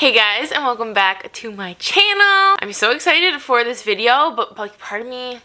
Hey guys, and welcome back to my channel. I'm so excited for this video, but like part of me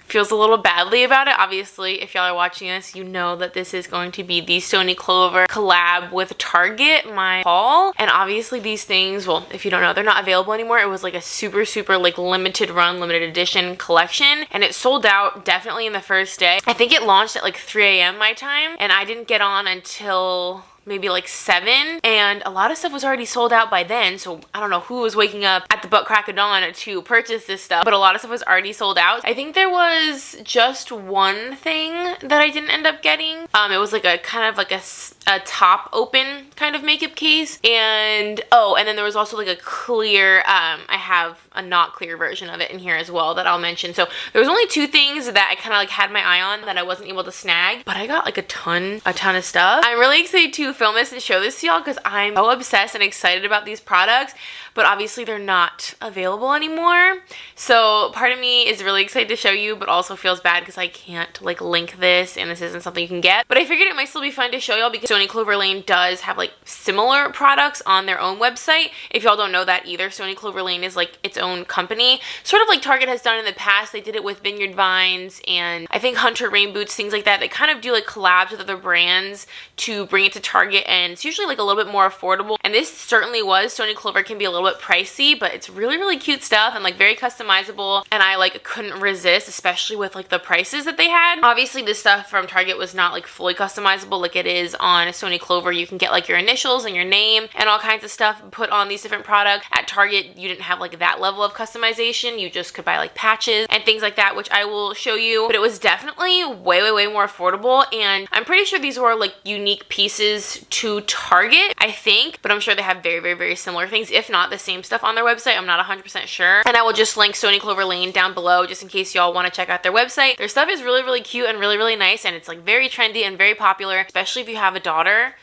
feels a little badly about it. Obviously, if y'all are watching this, you know that this is going to be the Stoney Clover collab with Target, my haul. And obviously these things, well, if you don't know, they're not available anymore. It was like a super like limited run, limited edition collection, and it sold out definitely in the first day. I think it launched at like 3 a.m. my time, and I didn't get on until maybe like 7, and a lot of stuff was already sold out by then, so I don't know who was waking up at the butt crack of dawn to purchase this stuff, but a lot of stuff was already sold out. I think there was just one thing that I didn't end up getting. It was like a kind of like a top open kind of makeup case, and and then there was also like a clear, I have a not clear version of it in here as well that I'll mention. So there was only 2 things that I kind of like had my eye on that I wasn't able to snag, but I got like a ton of stuff. I'm really excited to film this and show this to y'all because I'm so obsessed and excited about these products, but obviously they're not available anymore. So part of me is really excited to show you, but also feels bad because I can't like link this and this isn't something you can get. But I figured it might still be fun to show y'all because Stoney Clover Lane does have like similar products on their own website. If y'all don't know that either, Stoney Clover Lane is like its own company, sort of like Target has done in the past. They did it with Vineyard Vines and I think Hunter Rain Boots, things like that. They kind of do like collabs with other brands to bring it to Target, and it's usually like a little bit more affordable, and this certainly was. Stoney Clover can be a little bit pricey, but it's really cute stuff and like very customizable, and I like couldn't resist, especially with like the prices that they had. Obviously this stuff from Target was not like fully customizable like it is on Stoney Clover. You can get like your initials and your name and all kinds of stuff put on these different products. At Target you didn't have like that level of customization. You just could buy like patches and things like that, which I will show you, but it was definitely way more affordable, and I'm pretty sure these were like unique pieces to Target, I think, but I'm sure they have very similar things, if not the same stuff on their website. I'm not 100% sure, and I will just link Stoney Clover Lane down below just in case y'all want to check out their website. Their stuff is really cute and really nice, and it's like very trendy and very popular, especially if you have a daughter.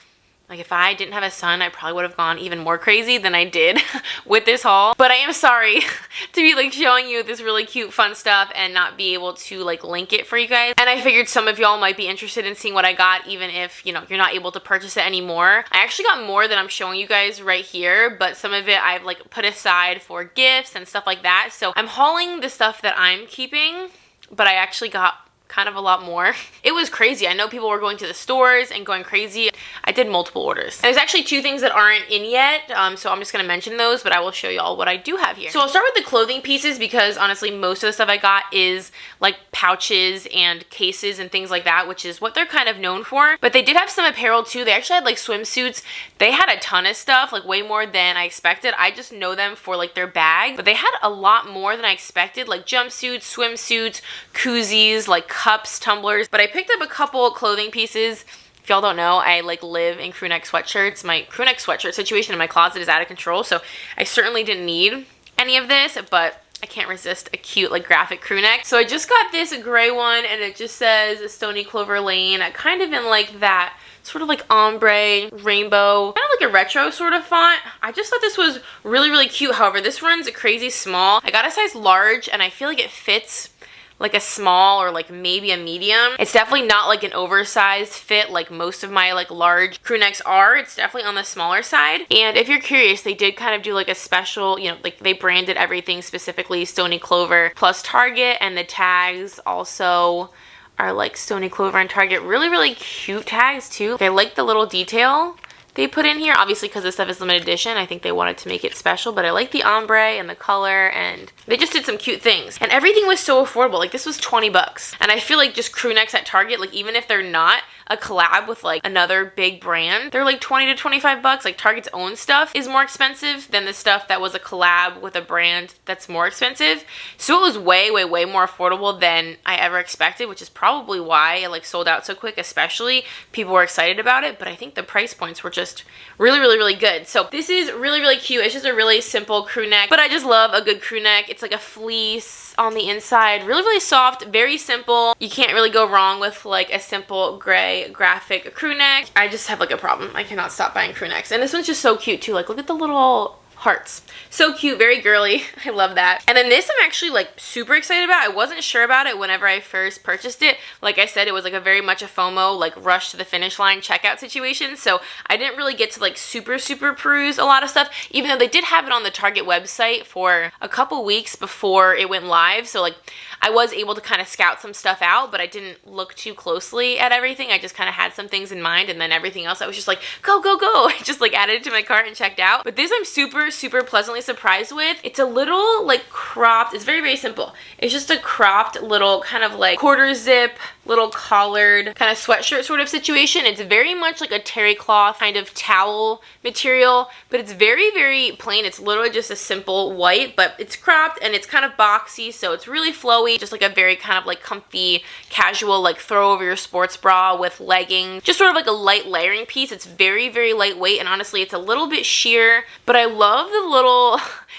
Like if I didn't have a son, I probably would have gone even more crazy than I did with this haul. But I am sorry to be like showing you this really cute fun stuff and not be able to like link it for you guys. And I figured some of y'all might be interested in seeing what I got, even if, you know, you're not able to purchase it anymore. I actually got more than I'm showing you guys right here, but some of it I've like put aside for gifts and stuff like that. So I'm hauling the stuff that I'm keeping, but I actually got kind of a lot more. It was crazy. I know people were going to the stores and going crazy. I did multiple orders. And there's actually 2 things that aren't in yet, so I'm just gonna mention those, but I will show y'all what I do have here. So I'll start with the clothing pieces because honestly most of the stuff I got is like pouches and cases and things like that, which is what they're kind of known for. But they did have some apparel too. They actually had like swimsuits. They had a ton of stuff, like way more than I expected. I just know them for like their bag, but they had a lot more than I expected, like jumpsuits, swimsuits, koozies, like cups, tumblers. But I picked up a couple clothing pieces. If y'all don't know, I like live in crew neck sweatshirts. My crew neck sweatshirt situation in my closet is out of control, so I certainly didn't need any of this, but I can't resist a cute like graphic crew neck. So I just got this gray one, and it just says Stoney Clover Lane, kind of in like that sort of like ombre rainbow, kind of like a retro sort of font. I just thought this was really cute. However, this runs a crazy small. I got a size large, and I feel like it fits like a small or like maybe a medium. It's definitely not like an oversized fit like most of my like large crew necks are. It's definitely on the smaller side. And if you're curious, they did kind of do like a special, you know, like they branded everything specifically Stoney Clover plus Target, and the tags also are like Stoney Clover and Target. Really cute tags too. I like the little detail they put in here, obviously because this stuff is limited edition. I think they wanted to make it special, but I like the ombre and the color, and they just did some cute things. And everything was so affordable. Like this was 20 bucks. And I feel like just crew necks at Target, like even if they're not a collab with like another big brand, they're like 20 to 25 bucks. Like Target's own stuff is more expensive than the stuff that was a collab with a brand that's more expensive. So it was way more affordable than I ever expected, which is probably why it like sold out so quick, especially people were excited about it. But I think the price points were just really good. So this is really cute. It's just a really simple crew neck, but I just love a good crew neck. It's like a fleece on the inside, really soft, very simple. You can't really go wrong with like a simple gray graphic crew neck. I just have like a problem. I cannot stop buying crew necks, and this one's just so cute too. Like look at the little hearts. So cute, very girly. I love that. And then this I'm actually like super excited about. I wasn't sure about it whenever I first purchased it. Like I said, it was like a very much a FOMO, like rush to the finish line checkout situation. So I didn't really get to like super peruse a lot of stuff, even though they did have it on the Target website for a couple weeks before it went live. So like I was able to kind of scout some stuff out, but I didn't look too closely at everything. I just kind of had some things in mind, and then everything else I was just like, go. I just like added it to my cart and checked out. But this I'm super pleasantly surprised with. It's a little like cropped, it's very simple. It's just a cropped little kind of like quarter zip, little collared kind of sweatshirt sort of situation. It's very much like a terry cloth kind of towel material, but it's very plain. It's literally just a simple white, but it's cropped and it's kind of boxy, so it's really flowy, just like a very kind of like comfy, casual, like throw over your sports bra with leggings. Just sort of like a light layering piece. It's very lightweight, and honestly it's a little bit sheer, but I love the little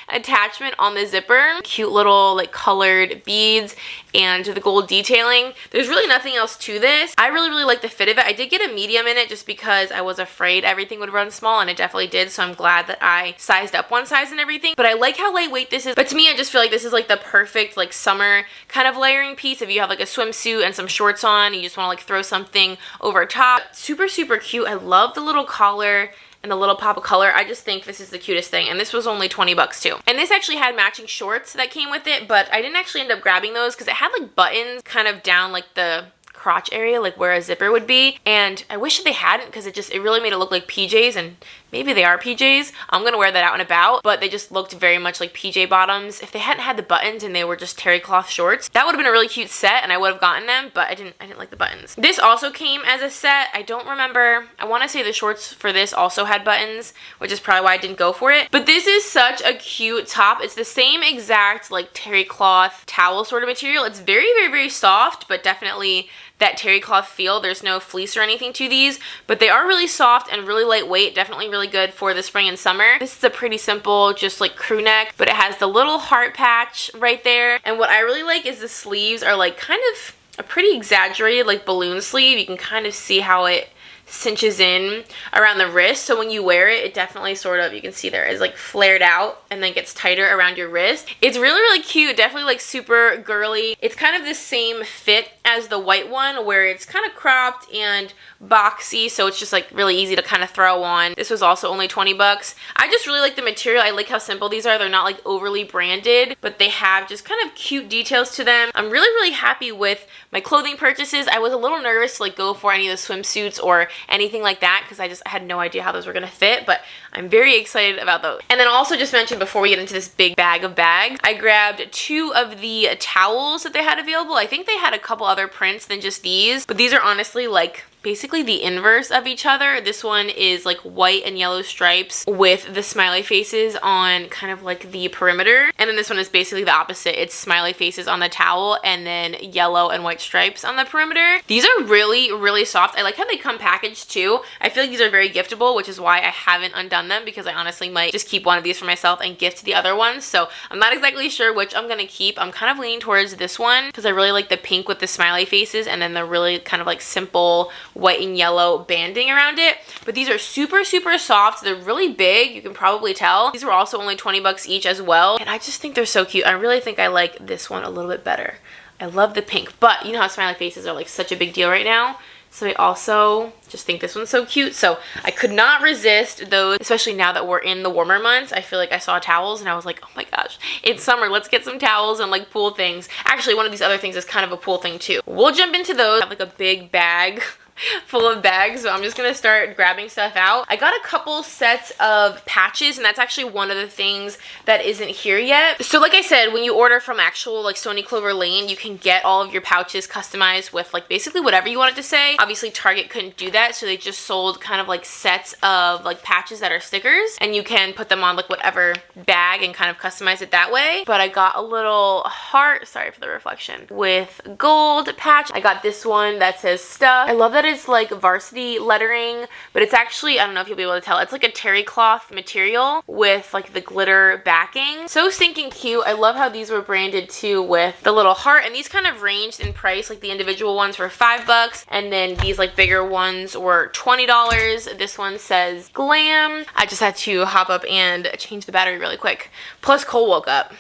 attachment on the zipper. Cute little like colored beads and the gold detailing. There's really nothing else to this. I really like the fit of it. I did get a medium in it just because I was afraid everything would run small, and it definitely did, so I'm glad that I sized up one size and everything. But I like how lightweight this is. But to me, I just feel like this is like the perfect like summer kind of layering piece. If you have like a swimsuit and some shorts on, you just want to like throw something over top. Super cute. I love the little collar and the little pop of color. I just think this is the cutest thing, and this was only 20 bucks too. And this actually had matching shorts that came with it, but I didn't actually end up grabbing those because it had like buttons kind of down like the crotch area, like where a zipper would be, and I wish they hadn't, because it really made it look like PJs, and maybe they are PJs. I'm gonna wear that out and about, but they just looked very much like PJ bottoms. If they hadn't had the buttons and they were just terry cloth shorts, that would have been a really cute set, and I would have gotten them, but I didn't like the buttons. This also came as a set. I don't remember. I want to say the shorts for this also had buttons, which is probably why I didn't go for it. But this is such a cute top. It's the same exact like terry cloth towel sort of material. It's very soft, but definitely that terry cloth feel. There's no fleece or anything to these, but they are really soft and really lightweight. Definitely really good for the spring and summer. This is a pretty simple, just like crew neck, but it has the little heart patch right there. And what I really like is the sleeves are like kind of a pretty exaggerated like balloon sleeve. You can kind of see how it cinches in around the wrist, so when you wear it, it definitely sort of, you can see there is like flared out and then gets tighter around your wrist. It's really cute, definitely like super girly. It's kind of the same fit as the white one, where it's kind of cropped and boxy, so it's just like really easy to kind of throw on. This was also only 20 bucks. I just really like the material. I like how simple these are. They're not like overly branded, but they have just kind of cute details to them. I'm really happy with my clothing purchases. I was a little nervous to like go for any of the swimsuits or anything like that, because I had no idea how those were gonna fit, but I'm very excited about those. And then also just mention before we get into this big bag of bags, I grabbed 2 of the towels that they had available. I think they had a couple other prints than just these, but these are honestly like basically the inverse of each other. This one is like white and yellow stripes with the smiley faces on kind of like the perimeter, and then this one is basically the opposite. It's smiley faces on the towel and then yellow and white stripes on the perimeter. These are really soft. I like how they come packaged too. I feel like these are very giftable, which is why I haven't undone them, because I honestly might just keep one of these for myself and gift the other one. So I'm not exactly sure which I'm gonna keep. I'm kind of leaning towards this one because I really like the pink with the smiley faces and then the really kind of like simple white and yellow banding around it. But these are super soft. They're really big, you can probably tell. These were also only 20 bucks each as well, and I just think they're so cute. I really think I like this one a little bit better. I love the pink, but you know how smiley faces are like such a big deal right now, so I also just think this one's so cute. So I could not resist those, especially now that we're in the warmer months. I feel like I saw towels and I was like, oh my gosh, it's summer, let's get some towels and like pool things. Actually, one of these other things is kind of a pool thing too. We'll jump into those. I have like a big bag full of bags, so I'm just gonna start grabbing stuff out. I got a couple sets of patches, and that's actually one of the things that isn't here yet. So like I said, when you order from actual like Stoney Clover Lane, you can get all of your pouches customized with like basically whatever you want it to say. Obviously Target couldn't do that, so they just sold kind of like sets of like patches that are stickers, and you can put them on like whatever bag and kind of customize it that way. But I got a little heart, sorry for the reflection, with gold patch. I got this one that says stuff. I love that that it's like varsity lettering, but it's actually, I don't know if you'll be able to tell, it's like a terry cloth material with like the glitter backing. So stinking cute. I love how these were branded too with the little heart, and these kind of ranged in price. Like the individual ones were $5 and then these like bigger ones were $20. This one says glam. I just had to hop up and change the battery really quick. Plus Cole woke up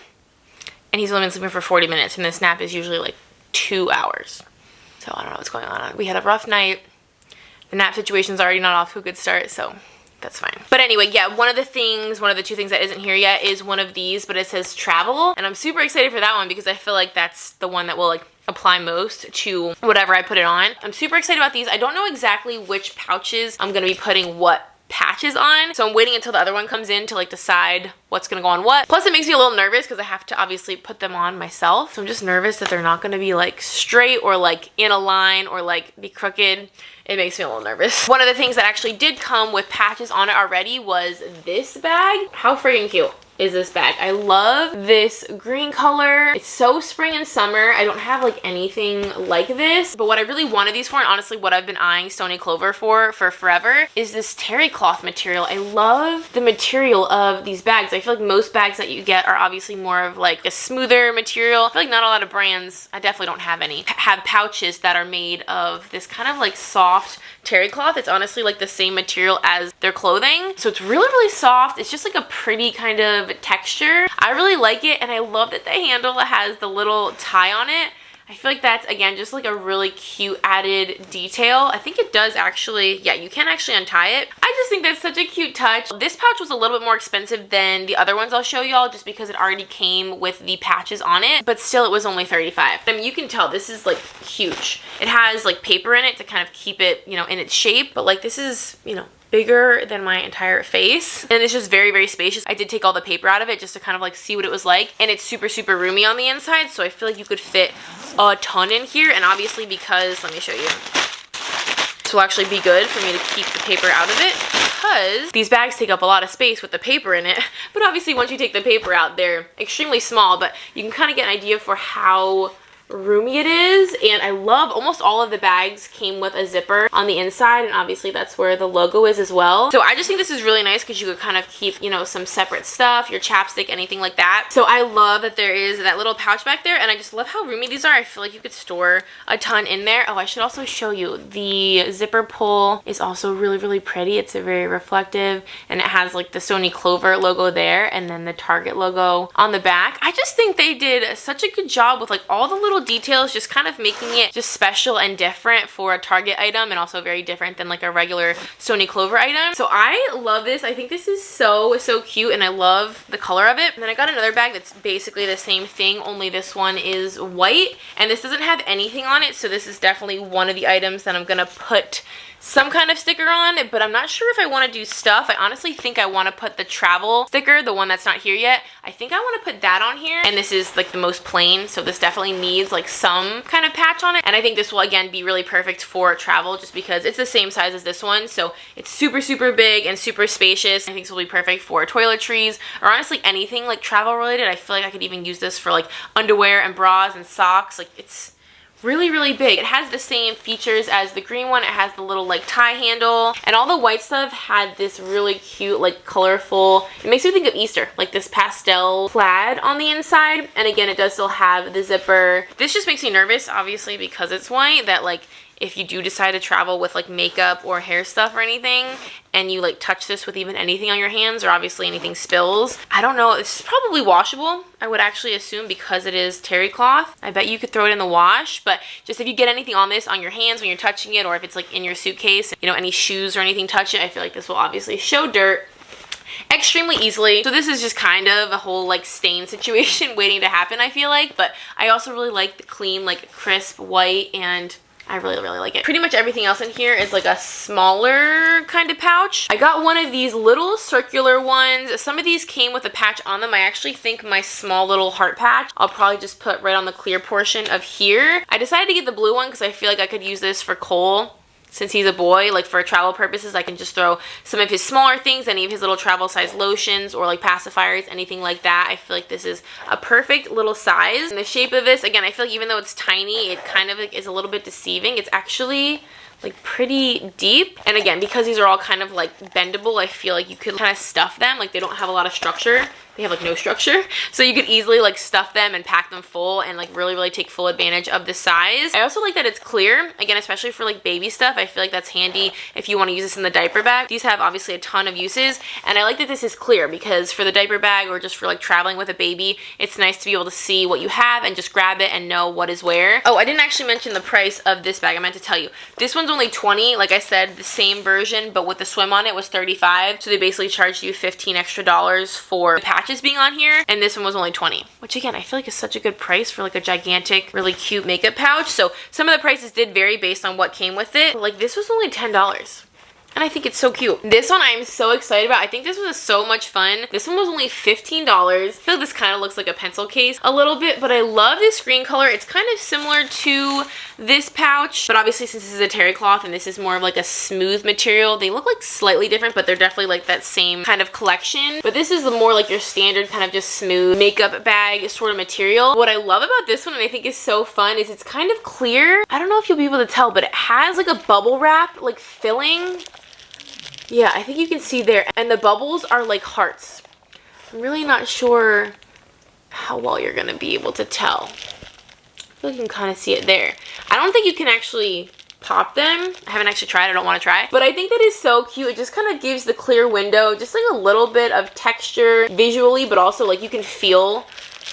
and he's only been sleeping for 40 minutes and this nap is usually like 2 hours. So I don't know what's going on. We had a rough night. The nap situation's already not off to a good start, so that's fine. But anyway, yeah, one of the two things that isn't here yet is one of these, but it says travel. And I'm super excited for that one because I feel like that's the one that will like apply most to whatever I put it on. I'm super excited about these. I don't know exactly which pouches I'm gonna be putting what patches on, so I'm waiting until the other one comes in to like decide what's gonna go on what. Plus it makes me a little nervous because I have to obviously put them on myself, so I'm just nervous that they're not gonna be like straight or like in a line or like be crooked. It makes me a little nervous. One of the things that actually did come with patches on it already was this bag. How freaking cute is this bag? I love this green color. It's so spring and summer. I don't have like anything like this, but what I really wanted these for, and honestly what I've been eyeing Stoney Clover for forever, is this terry cloth material. I love the material of these bags. I feel like most bags that you get are obviously more of like a smoother material. I feel like not a lot of brands, I definitely don't have any, have pouches that are made of this kind of like soft terry cloth. It's honestly like the same material as their clothing, so it's really, really soft. It's just like a pretty kind of texture. I really like it, and I love that the handle has the little tie on it. I feel like that's, again, just like a really cute added detail. I think it does actually, yeah, you can actually untie it. I just think that's such a cute touch. This pouch was a little bit more expensive than the other ones I'll show y'all just because it already came with the patches on it, but still it was only $35. I mean, you can tell this is like huge. It has like paper in it to kind of keep it, you know, in its shape, but like this is, you know, bigger than my entire face, and it's just very, very spacious. I did take all the paper out of it just to kind of like see what it was like, and it's super, super roomy on the inside, so I feel like you could fit a ton in here. And obviously because, let me show you, this will actually be good for me to keep the paper out of it because these bags take up a lot of space with the paper in it, but obviously once you take the paper out, they're extremely small, but you can kind of get an idea for how roomy it is. And I love almost all of the bags came with a zipper on the inside, and obviously that's where the logo is as well. So I just think this is really nice because you could kind of keep, you know, some separate stuff, your chapstick, anything like that. So I love that there is that little pouch back there, and I just love how roomy these are. I feel like you could store a ton in there. Oh, I should also show you the zipper pull is also really, really pretty. It's a very reflective, and it has like the Stoney Clover logo there and then the Target logo on the back. I just think they did such a good job with like all the little details, just kind of making it just special and different for a Target item, and also very different than like a regular Stoney Clover item. So I love this. I think this is so, so cute, and I love the color of it. And then I got another bag that's basically the same thing, only this one is white, and this doesn't have anything on it, so this is definitely one of the items that I'm gonna put some kind of sticker on, but I'm not sure if I want to do stuff. I honestly think I want to put the travel sticker, the one that's not here yet. I think I want to put that on here, and this is like the most plain, so this definitely needs like some kind of patch on it. And I think this will again be really perfect for travel just because it's the same size as this one, so it's super, super big and super spacious. I think this will be perfect for toiletries or honestly anything like travel related. I feel like I could even use this for like underwear and bras and socks. Like it's really, really big. It has the same features as the green one. It has the little like tie handle, and all the white stuff had this really cute like colorful, it makes me think of Easter, like this pastel plaid on the inside. And again, it does still have the zipper. This just makes me nervous obviously because it's white, that like if you do decide to travel with like makeup or hair stuff or anything, and you like touch this with even anything on your hands, or obviously anything spills, I don't know, it's probably washable, I would actually assume, because it is terry cloth. I bet you could throw it in the wash, but just if you get anything on this on your hands when you're touching it, or if it's like in your suitcase, you know, any shoes or anything touch it, I feel like this will obviously show dirt extremely easily. So this is just kind of a whole like stain situation waiting to happen, I feel like. But I also really like the clean, like crisp white, and I really, really like it. Pretty much everything else in here is like a smaller kind of pouch. I got one of these little circular ones. Some of these came with a patch on them. I actually think my small little heart patch I'll probably just put right on the clear portion of here. I decided to get the blue one because I feel like I could use this for Cole. Since he's a boy, like for travel purposes, I can just throw some of his smaller things, any of his little travel size lotions or like pacifiers, anything like that. I feel like this is a perfect little size. And the shape of this, again, I feel like even though it's tiny, it kind of like is a little bit deceiving. It's actually like pretty deep. And again, because these are all kind of like bendable, I feel like you could kind of stuff them. Like they don't have a lot of structure. They have like no structure. So you could easily like stuff them and pack them full and like really take full advantage of the size. I also like that it's clear. Again, especially for like baby stuff, I feel like that's handy if you want to use this in the diaper bag. These have obviously a ton of uses, and I like that this is clear because for the diaper bag or just for like traveling with a baby, it's nice to be able to see what you have and just grab it and know what is where. Oh, I didn't actually mention the price of this bag. I meant to tell you. This one's only $20. Like I said, the same version, but with the swim on it was $35. So they basically charged you $15 extra for the patches being on here, and this one was only $20, which again, I feel like is such a good price for like a gigantic, really cute makeup pouch. So some of the prices did vary based on what came with it. But like this was only $10. And I think it's so cute. This one I'm so excited about. I think this was so much fun. This one was only $15. I feel like this kind of looks like a pencil case a little bit, but I love this green color. It's kind of similar to this pouch, but obviously since this is a terry cloth and this is more of like a smooth material, they look like slightly different, but they're definitely like that same kind of collection. But this is the more like your standard kind of just smooth makeup bag sort of material. What I love about this one, and I think is so fun, is it's kind of clear. I don't know if you'll be able to tell, but it has like a bubble wrap like filling. Yeah, I think you can see there. And the bubbles are like hearts. I'm really not sure how well you're going to be able to tell. I feel like you can kind of see it there. I don't think you can actually pop them. I haven't actually tried. I don't want to try. But I think that is so cute. It just kind of gives the clear window just like a little bit of texture visually, but also like you can feel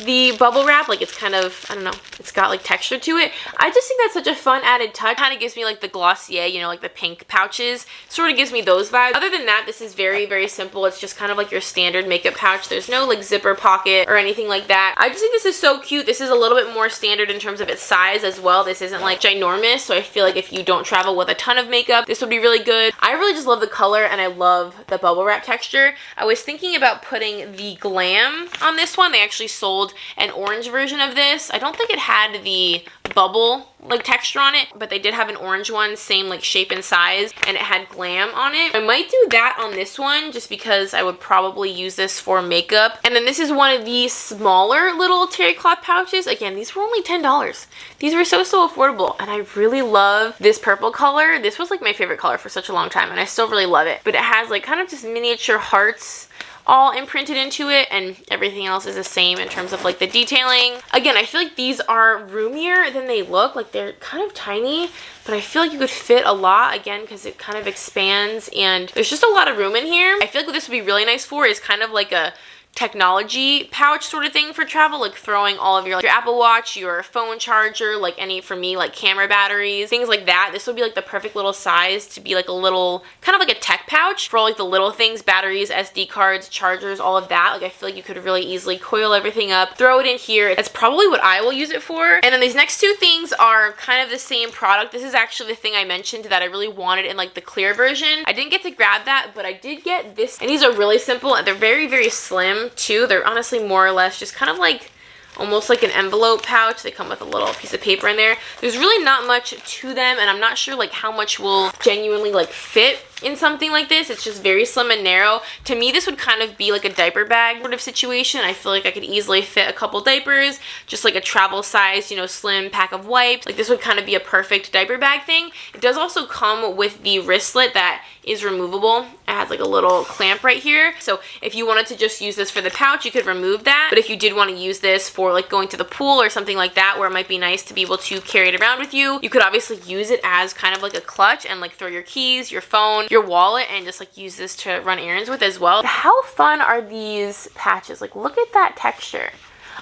the bubble wrap. Like it's kind of, I don't know, it's got like texture to it. I just think that's such a fun added touch. Kind of gives me like the Glossier, you know, like the pink pouches. Sort of gives me those vibes. Other than that, this is very simple. It's just kind of like your standard makeup pouch. There's no like zipper pocket or anything like that. I just think this is so cute. This is a little bit more standard in terms of its size as well. This isn't like ginormous, so I feel like if you don't travel with a ton of makeup, this would be really good. I really just love the color and I love the bubble wrap texture. I was thinking about putting the Glam on this one. They actually sold an orange version of this. I don't think it had the bubble like texture on it, but they did have an orange one, same like shape and size, and it had Glam on it. I might do that on this one just because I would probably use this for makeup. And then this is one of the smaller little terry cloth pouches. Again, these were only $10. These were so affordable, and I really love this purple color. This was like my favorite color for such a long time, and I still really love it. But it has like kind of just miniature hearts all imprinted into it, and everything else is the same in terms of like the detailing. Again, I feel like these are roomier than they look. Like they're kind of tiny, but I feel like you could fit a lot, again, because it kind of expands and there's just a lot of room in here. I feel like what this would be really nice for is kind of like a technology pouch sort of thing for travel, like throwing all of your Apple Watch, your phone charger, like any, for me, like camera batteries, things like that. This would be like the perfect little size to be like a little, kind of like a tech pouch for all like the little things, batteries, SD cards, chargers, all of that. Like I feel like you could really easily coil everything up, throw it in here. That's probably what I will use it for. And then these next two things are kind of the same product. This is actually the thing I mentioned that I really wanted in like the clear version. I didn't get to grab that, but I did get this, and these are really simple and they're very slim too. They're honestly more or less just kind of like almost like an envelope pouch. They come with a little piece of paper in there. There's really not much to them, and I'm not sure like how much will genuinely like fit in something like this. It's just very slim and narrow. To me, this would kind of be like a diaper bag sort of situation. I feel like I could easily fit a couple diapers, just like a travel size, you know, slim pack of wipes. Like this would kind of be a perfect diaper bag thing. It does also come with the wristlet that is removable. It has like a little clamp right here. So if you wanted to just use this for the pouch, you could remove that. But if you did want to use this for like going to the pool or something like that, where it might be nice to be able to carry it around with you, you could obviously use it as kind of like a clutch and like throw your keys, your phone, your wallet, and just like use this to run errands with as well. How fun are these patches? Like look at that texture.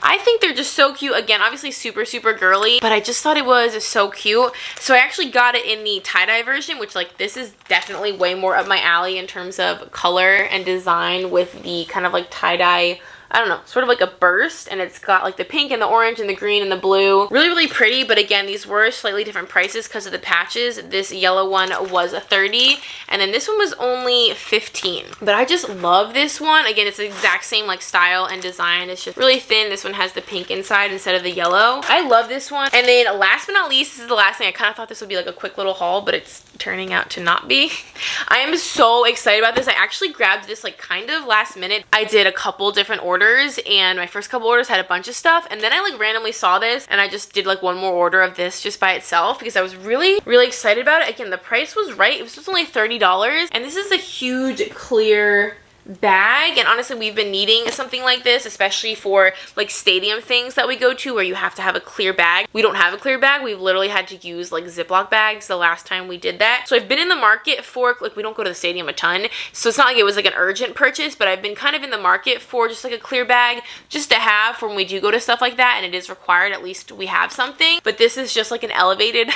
I think they're just so cute. Again, obviously super girly, but I just thought it was so cute. So I actually got it in the tie-dye version, which like this is definitely way more up my alley in terms of color and design, with the kind of like tie-dye, I don't know, sort of like a burst, and it's got like the pink and the orange and the green and the blue. Really pretty, but again, these were slightly different prices because of the patches. This yellow one was $30, and then this one was only $15. But I just love this one. Again, it's the exact same like style and design. It's just really thin. This one has the pink inside instead of the yellow. I love this one. And then last but not least, this is the last thing. I kind of thought this would be like a quick little haul, but it's turning out to not be. I am so excited about this. I actually grabbed this like kind of last minute. I did a couple different orders, and my first couple orders had a bunch of stuff, and then I like randomly saw this and I just did like one more order of this just by itself because I was really excited about it. Again, the price was right. It was just only $30, and this is a huge clear bag, and honestly we've been needing something like this, especially for like stadium things that we go to where you have to have a clear bag. We don't have a clear bag. We've literally had to use like Ziploc bags the last time we did that. So I've been in the market for, like, we don't go to the stadium a ton, so it's not like it was like an urgent purchase, but I've been kind of in the market for just like a clear bag just to have for when we do go to stuff like that, and it is required, at least we have something. But this is just like an elevated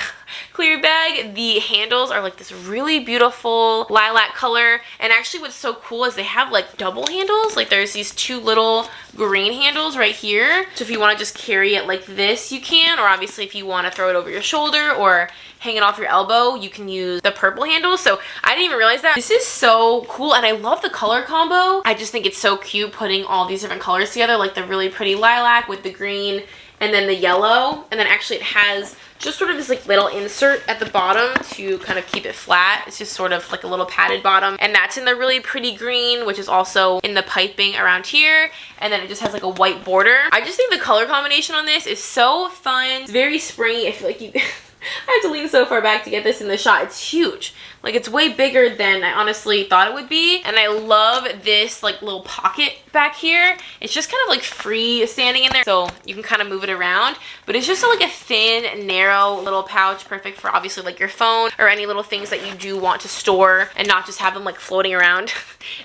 clear bag. The handles are like this really beautiful lilac color, and actually what's so cool is they have like double handles. Like there's these two little green handles right here, so if you want to just carry it like this you can, or obviously if you want to throw it over your shoulder or hang it off your elbow you can use the purple handle. So I didn't even realize that. This is so cool, and I love the color combo. I just think it's so cute putting all these different colors together, like the really pretty lilac with the green and then the yellow, and then actually it has just sort of this like little insert at the bottom to kind of keep it flat. It's just sort of like a little padded bottom, and that's in the really pretty green, which is also in the piping around here, and then it just has like a white border. I just think the color combination on this is so fun. It's very springy. I feel like you I have to lean so far back to get this in the shot. It's huge. Like, it's way bigger than I honestly thought it would be. And I love this like little pocket back here. It's just kind of like free standing in there, so you can kind of move it around. But it's just like a thin, narrow little pouch, perfect for obviously like your phone or any little things that you do want to store and not just have them like floating around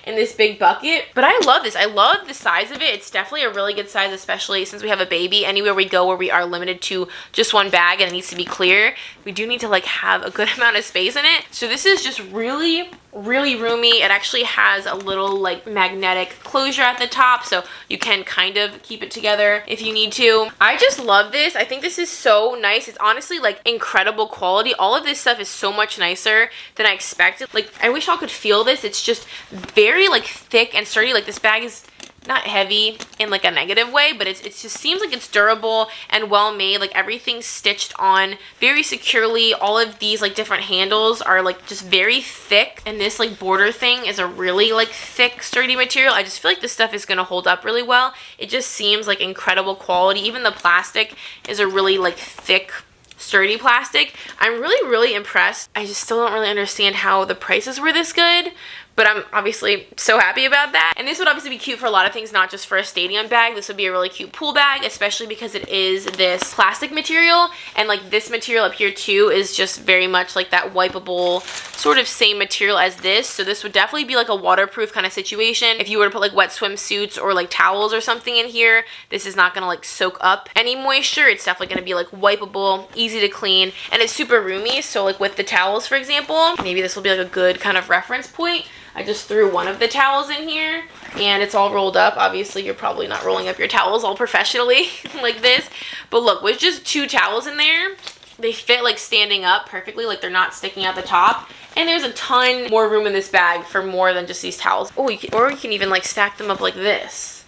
in this big bucket. But I love this. I love the size of it. It's definitely a really good size, especially since we have a baby. Anywhere we go where we are limited to just one bag and it needs to be clear, we do need to like have a good amount of space in it. So this is just really roomy. It actually has a little like magnetic closure at the top, so you can kind of keep it together if you need to. I just love this. I think this is so nice. It's honestly like incredible quality. All of this stuff is so much nicer than I expected. Like, I wish y'all could feel this. It's just very like thick and sturdy. Like, this bag is not heavy in like a negative way, but it just seems like it's durable and well made. Like, everything's stitched on very securely. All of these like different handles are like just very thick, and this like border thing is a really like thick, sturdy material. I just feel like this stuff is gonna hold up really well. It just seems like incredible quality. Even the plastic is a really like thick, sturdy plastic. I'm really impressed. I just still don't really understand how the prices were this good, but I'm obviously so happy about that. And this would obviously be cute for a lot of things, not just for a stadium bag. This would be a really cute pool bag, especially because it is this plastic material, and like this material up here too is just very much like that wipeable sort of same material as this. So this would definitely be like a waterproof kind of situation. If you were to put like wet swimsuits or like towels or something in here, this is not gonna like soak up any moisture. It's definitely gonna be like wipeable, easy to clean, and it's super roomy. So like with the towels, for example, maybe this will be like a good kind of reference point. I just threw one of the towels in here and it's all rolled up. Obviously, you're probably not rolling up your towels all professionally like this, but look, with just 2 towels in there, they fit like standing up perfectly. Like, they're not sticking out the top, and there's a ton more room in this bag for more than just these towels. Oh, you can even like stack them up like this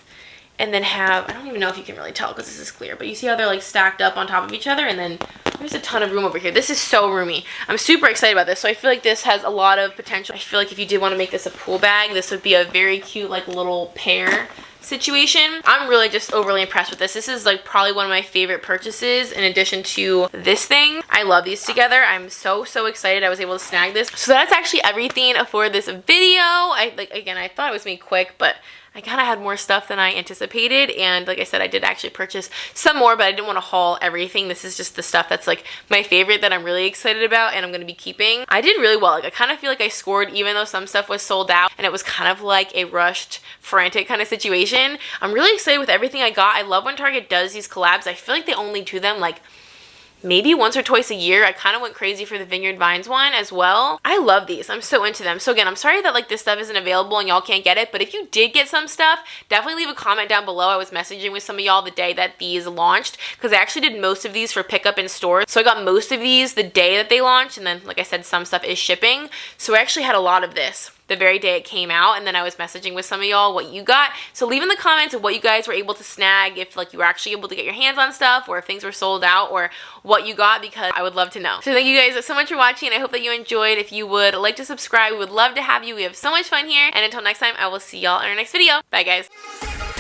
and then have, I don't even know if you can really tell because this is clear, but you see how they're like stacked up on top of each other, and then there's a ton of room over here. This is so roomy. I'm super excited about this. So I feel like this has a lot of potential. I feel like if you did want to make this a pool bag, this would be a very cute like little pair situation. I'm really just overly impressed with this. This is like probably one of my favorite purchases in addition to this thing. I love these together. I'm so excited I was able to snag this. So that's actually everything for this video. Again, I thought it was made quick, but I kind of had more stuff than I anticipated, and like I said, I did actually purchase some more, but I didn't want to haul everything. This is just the stuff that's like my favorite that I'm really excited about and I'm going to be keeping. I did really well. Like, I kind of feel like I scored even though some stuff was sold out, and it was kind of like a rushed, frantic kind of situation. I'm really excited with everything I got. I love when Target does these collabs. I feel like they only do them like maybe once or twice a year. I kind of went crazy for the Vineyard Vines one as well. I love these. I'm so into them. So again, I'm sorry that like this stuff isn't available and y'all can't get it, but if you did get some stuff, definitely leave a comment down below. I was messaging with some of y'all the day that these launched, because I actually did most of these for pickup in stores. So I got most of these the day that they launched, and then like I said, some stuff is shipping. So I actually had a lot of this the very day it came out, and then I was messaging with some of y'all what you got. So leave in the comments of what you guys were able to snag, if like you were actually able to get your hands on stuff, or if things were sold out, or what you got, because I would love to know. So thank you guys so much for watching, and I hope that you enjoyed. If you would like to subscribe, we would love to have you. We have so much fun here, and until next time, I will see y'all in our next video. Bye guys.